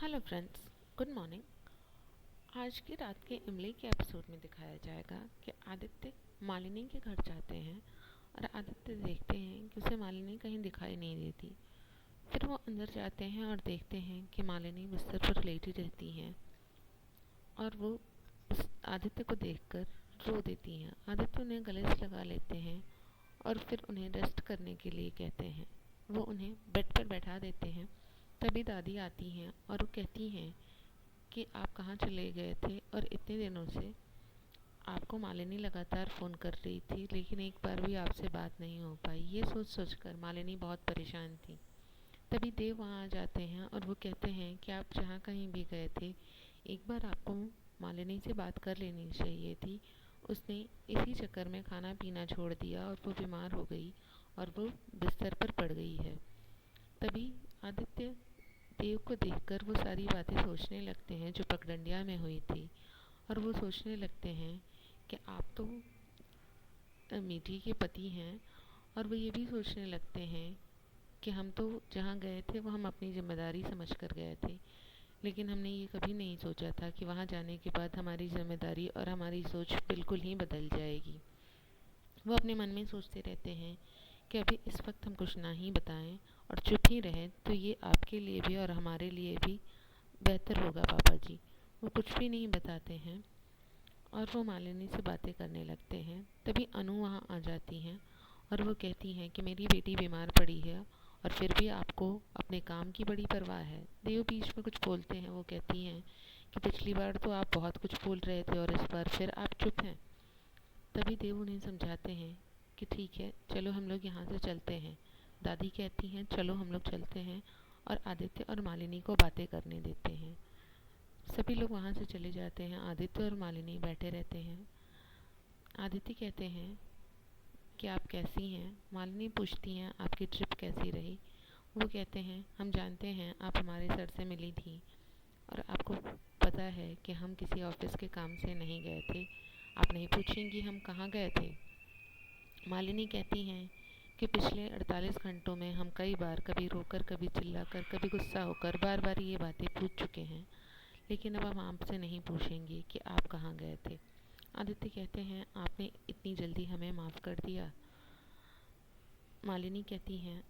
Hello friends, good morning. आज की रात के इमली के एपिसोड में दिखाया जाएगा कि आदित्य मालिनी के घर जाते हैं और आदित्य देखते हैं कि उसे मालिनी कहीं दिखाई नहीं देती। फिर वो अंदर जाते हैं और देखते हैं कि मालिनी बिस्तर पर लेटी रहती हैं और वो उस आदित्य को देखकर रो देती हैं। आदित्य उन्हें गले से लगा लेते हैं और फिर उन्हें रेस्ट करने के लिए कहते हैं। वो उन्हें बेड पर बैठा देते हैं। तभी दादी आती हैं और वो कहती हैं कि आप कहाँ चले गए थे और इतने दिनों से आपको मालिनी लगातार फ़ोन कर रही थी, लेकिन एक बार भी आपसे बात नहीं हो पाई। ये सोच सोचकर मालिनी बहुत परेशान थी। तभी देव वहाँ आ जाते हैं और वो कहते हैं कि आप जहाँ कहीं भी गए थे, एक बार आपको मालिनी से बात कर लेनी चाहिए थी। उसने इसी चक्कर में खाना पीना छोड़ दिया और वो बीमार हो गई और वो बिस्तर पर पड़ गई है। तभी आदित्य देव को देखकर वो सारी बातें सोचने लगते हैं जो पगडंडिया में हुई थी। और वो सोचने लगते हैं कि आप तो मीठी के पति हैं। और वो ये भी सोचने लगते हैं कि हम तो जहाँ गए थे वो हम अपनी जिम्मेदारी समझ कर गए थे, लेकिन हमने ये कभी नहीं सोचा था कि वहाँ जाने के बाद हमारी जिम्मेदारी और हमारी सोच बिल्कुल ही बदल जाएगी। वो अपने मन में सोचते रहते हैं कि अभी इस वक्त हम कुछ ना ही बताएं और चुप ही रहें तो ये आपके लिए भी और हमारे लिए भी बेहतर होगा पापा जी। वो कुछ भी नहीं बताते हैं और वो मालिनी से बातें करने लगते हैं। तभी अनु वहाँ आ जाती हैं और वो कहती हैं कि मेरी बेटी बीमार पड़ी है और फिर भी आपको अपने काम की बड़ी परवाह है। देव बीच में कुछ बोलते हैं। वो कहती हैं कि पिछली बार तो आप बहुत कुछ बोल रहे थे और इस बार फिर आप चुप हैं। तभी देव उन्हें समझाते हैं कि ठीक है, चलो हम लोग यहाँ से चलते हैं। दादी कहती हैं चलो हम लोग चलते हैं और आदित्य और मालिनी को बातें करने देते हैं। सभी लोग वहाँ से चले जाते हैं। आदित्य और मालिनी बैठे रहते हैं। आदित्य कहते हैं कि आप कैसी हैं। मालिनी पूछती हैं आपकी ट्रिप कैसी रही। वो कहते हैं हम जानते हैं आप हमारे सर से मिली थी और आपको पता है कि हम किसी ऑफिस के काम से नहीं गए थे। आप नहीं पूछेंगी हम कहाँ गए थे। मालिनी कहती हैं कि पिछले 48 घंटों में हम कई बार, कभी रोकर, कभी चिल्लाकर, कभी गुस्सा होकर, बार बार ये बातें पूछ चुके हैं, लेकिन अब हम आपसे नहीं पूछेंगे कि आप कहाँ गए थे। आदित्य कहते हैं आपने इतनी जल्दी हमें माफ़ कर दिया। मालिनी कहती हैं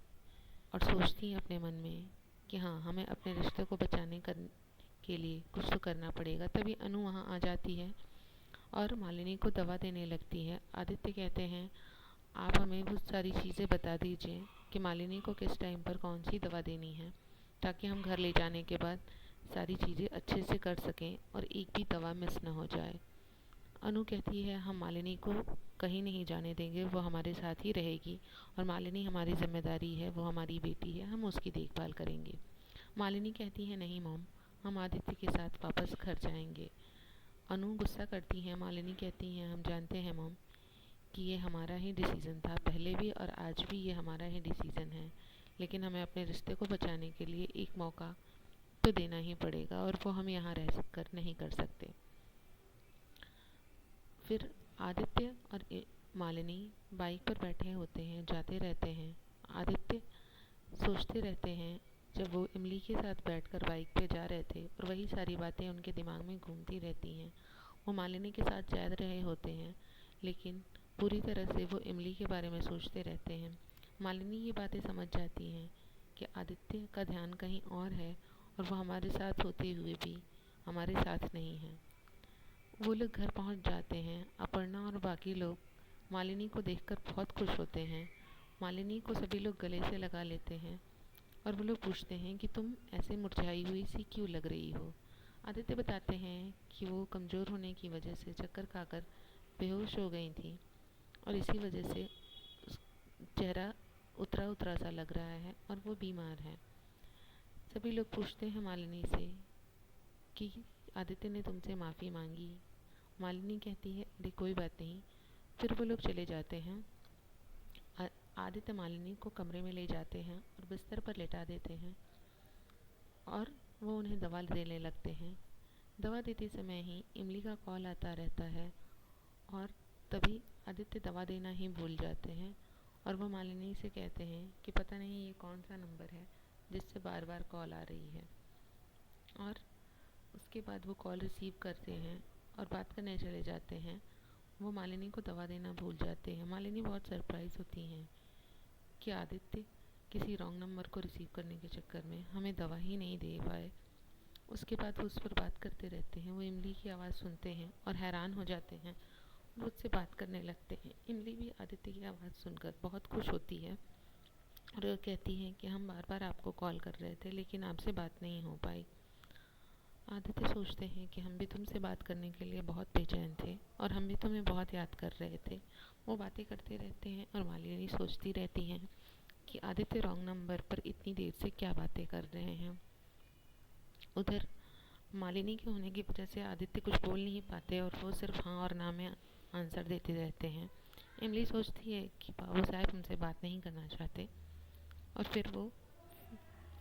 और सोचती हैं अपने मन में कि हाँ, हमें अपने रिश्ते को बचाने के लिए कुछ तो करना पड़ेगा। तभी अनु वहाँ आ जाती है और मालिनी को दवा देने लगती है। आदित्य कहते हैं आप हमें बहुत सारी चीज़ें बता दीजिए कि मालिनी को किस टाइम पर कौन सी दवा देनी है, ताकि हम घर ले जाने के बाद सारी चीज़ें अच्छे से कर सकें और एक भी दवा मिस न हो जाए। अनु कहती है हम मालिनी को कहीं नहीं जाने देंगे, वो हमारे साथ ही रहेगी और मालिनी हमारी जिम्मेदारी है, वो हमारी बेटी है, हम उसकी देखभाल करेंगे। मालिनी कहती है नहीं मॉम, हम आदित्य के साथ वापस घर जाएंगे। अनु गुस्सा करती है। मालिनी कहती हैं हम जानते हैं मॉम कि ये हमारा ही डिसीज़न था, पहले भी और आज भी ये हमारा ही डिसीज़न है, लेकिन हमें अपने रिश्ते को बचाने के लिए एक मौका तो देना ही पड़ेगा और वो हम यहाँ रह कर नहीं कर सकते। फिर आदित्य और मालिनी बाइक पर बैठे होते हैं, जाते रहते हैं। आदित्य सोचते रहते हैं जब वो इमली के साथ बैठकर बाइक पे जा रहे थे और वही सारी बातें उनके दिमाग में घूमती रहती हैं। वो मालिनी के साथ जा रहे होते हैं, लेकिन पूरी तरह से वो इमली के बारे में सोचते रहते हैं। मालिनी ये बातें समझ जाती हैं कि आदित्य का ध्यान कहीं और है और वो हमारे साथ होते हुए भी हमारे साथ नहीं है। वो लोग घर पहुंच जाते हैं। अपर्णा और बाकी लोग मालिनी को देखकर बहुत खुश होते हैं। मालिनी को सभी लोग गले से लगा लेते हैं और वो लोग पूछते हैं कि तुम ऐसे मुरझाई हुई सी क्यों लग रही हो। आदित्य बताते हैं कि वो कमज़ोर होने की वजह से चक्कर खाकर बेहोश हो गई थी और इसी वजह से चेहरा उतरा उतरा सा लग रहा है और वो बीमार है। सभी लोग पूछते हैं मालिनी से कि आदित्य ने तुमसे माफ़ी मांगी। मालिनी कहती है अरे कोई बात नहीं। फिर वो लोग चले जाते हैं। आदित्य मालिनी को कमरे में ले जाते हैं और बिस्तर पर लेटा देते हैं और वो उन्हें दवा देने लगते हैं। दवा देते समय ही इमली का कॉल आता रहता है और तभी आदित्य दवा देना ही भूल जाते हैं और वो मालिनी से कहते हैं कि पता नहीं ये कौन सा नंबर है जिससे बार बार कॉल आ रही है। और के बाद वो कॉल रिसीव करते हैं और बात करने चले जाते हैं। वो मालिनी को दवा देना भूल जाते हैं। मालिनी बहुत सरप्राइज़ होती हैं कि आदित्य किसी रॉन्ग नंबर को रिसीव करने के चक्कर में हमें दवा ही नहीं दे पाए। उसके बाद वो उस पर बात करते रहते हैं। वो इमली की आवाज़ सुनते हैं और हैरान हो जाते हैं। वो उससे बात करने लगते हैं। इमली भी आदित्य की आवाज़ सुनकर बहुत खुश होती है और वो कहती है कि हम बार बार आपको कॉल कर रहे थे लेकिन आपसे बात नहीं हो पाई। आदित्य सोचते हैं कि हम भी तुमसे बात करने के लिए बहुत बेचैन थे और हम भी तुम्हें बहुत याद कर रहे थे। वो बातें करते रहते हैं और मालिनी सोचती रहती हैं कि आदित्य रॉन्ग नंबर पर इतनी देर से क्या बातें कर रहे हैं। उधर मालिनी के होने की वजह से आदित्य कुछ बोल नहीं पाते और वो सिर्फ हाँ और ना में आंसर देते रहते हैं। इमली सोचती है कि बाबू साहब हमसे बात नहीं करना चाहते और फिर वो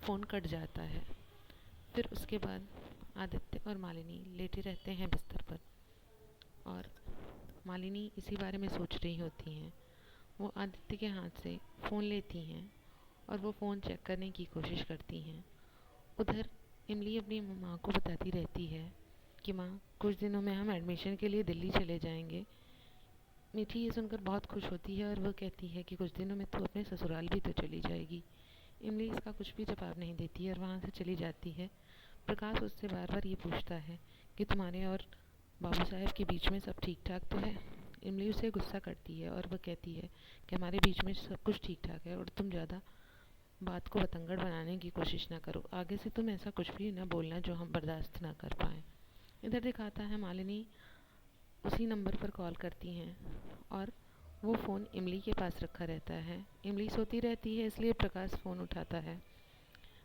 फ़ोन कट जाता है। फिर उसके बाद आदित्य और मालिनी लेटे रहते हैं बिस्तर पर और मालिनी इसी बारे में सोच रही होती हैं। वो आदित्य के हाथ से फ़ोन लेती हैं और वो फ़ोन चेक करने की कोशिश करती हैं। उधर इमली अपनी माँ को बताती रहती है कि माँ, कुछ दिनों में हम एडमिशन के लिए दिल्ली चले जाएंगे। मीठी ये सुनकर बहुत खुश होती है और वह कहती है कि कुछ दिनों में तू अपने ससुराल भी तो चली जाएगी। इमली इसका कुछ भी जवाब नहीं देती है और वहाँ से चली जाती है। प्रकाश उससे बार बार ये पूछता है कि तुम्हारे और बाबू साहब के बीच में सब ठीक ठाक तो है। इमली उसे गुस्सा करती है और वह कहती है कि हमारे बीच में सब कुछ ठीक ठाक है और तुम ज़्यादा बात को बतंगड़ बनाने की कोशिश ना करो। आगे से तुम ऐसा कुछ भी ना बोलना जो हम बर्दाश्त ना कर पाएँ। इधर दिखाता है मालिनी उसी नंबर पर कॉल करती हैं और वो फ़ोन इमली के पास रखा रहता है। इमली सोती रहती है इसलिए प्रकाश फ़ोन उठाता है।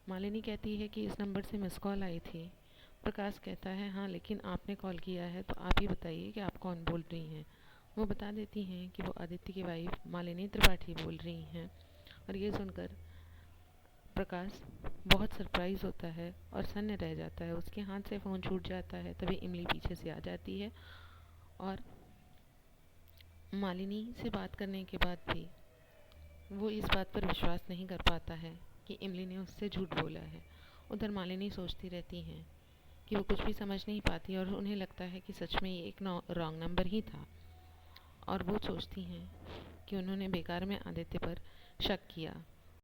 मालिनी कहती है कि इस नंबर से मिस कॉल आई थी। प्रकाश कहता है हाँ, लेकिन आपने कॉल किया है तो आप ही बताइए कि आप कौन बोल रही हैं। वो बता देती हैं कि वो आदित्य की वाइफ मालिनी त्रिपाठी बोल रही हैं और ये सुनकर प्रकाश बहुत सरप्राइज़ होता है और सन्न रह जाता है। उसके हाथ से फ़ोन छूट जाता है। तभी इमली पीछे से आ जाती है और मालिनी से बात करने के बाद भी वो इस बात पर विश्वास नहीं कर पाता है कि इमली ने उससे झूठ बोला है। उधर मालिनी सोचती रहती हैं कि वो कुछ भी समझ नहीं पाती और उन्हें लगता है कि सच में ये एक रॉन्ग नंबर ही था और वो सोचती हैं कि उन्होंने बेकार में आदित्य पर शक किया।